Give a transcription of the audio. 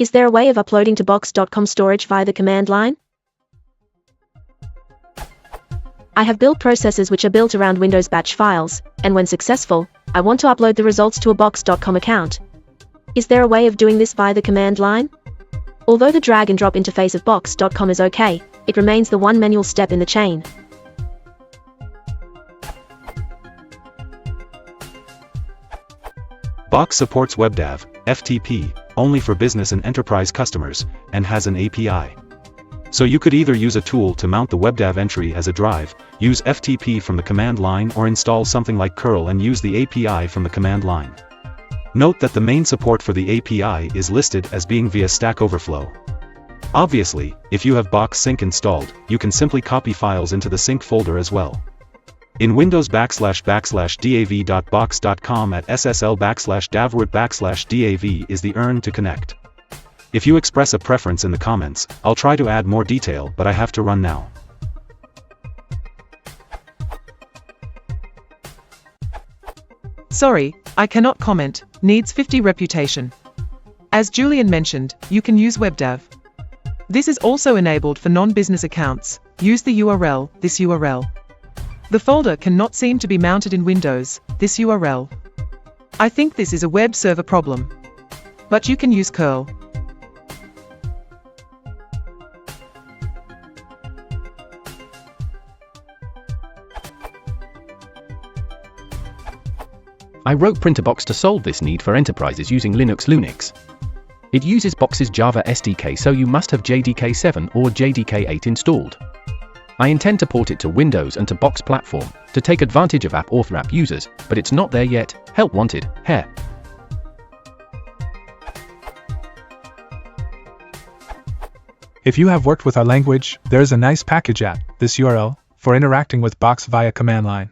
Is there a way of uploading to box.com storage via the command line? I have built processes which are built around Windows batch files, and when successful, I want to upload the results to a box.com account. Is there a way of doing this via the command line? Although the drag and drop interface of box.com is okay, it remains the one manual step in the chain. Box supports WebDAV, FTP, only for business and enterprise customers, and has an API. So you could either use a tool to mount the WebDAV entry as a drive, use FTP from the command line, or install something like curl and use the API from the command line. Note that the main support for the API is listed as being via Stack Overflow. Obviously, if you have Box Sync installed, you can simply copy files into the sync folder as well. In Windows //dav.box.com at //davroot/dav is the earn to connect. If you express a preference in the comments, I'll try to add more detail, but I have to run now. Sorry, I cannot comment, needs 50 reputation. As Julian mentioned, you can use WebDAV. This is also enabled for non-business accounts. Use the URL, this URL. The folder cannot seem to be mounted in Windows, this URL. I think this is a web server problem. But you can use curl. I wrote Printerbox to solve this need for enterprises using Linux. It uses Box's Java SDK, so you must have JDK 7 or JDK 8 installed. I intend to port it to Windows and to Box platform, to take advantage of app users, but it's not there yet. Help wanted, here. If you have worked with our language, there is a nice package at this URL for interacting with Box via command line.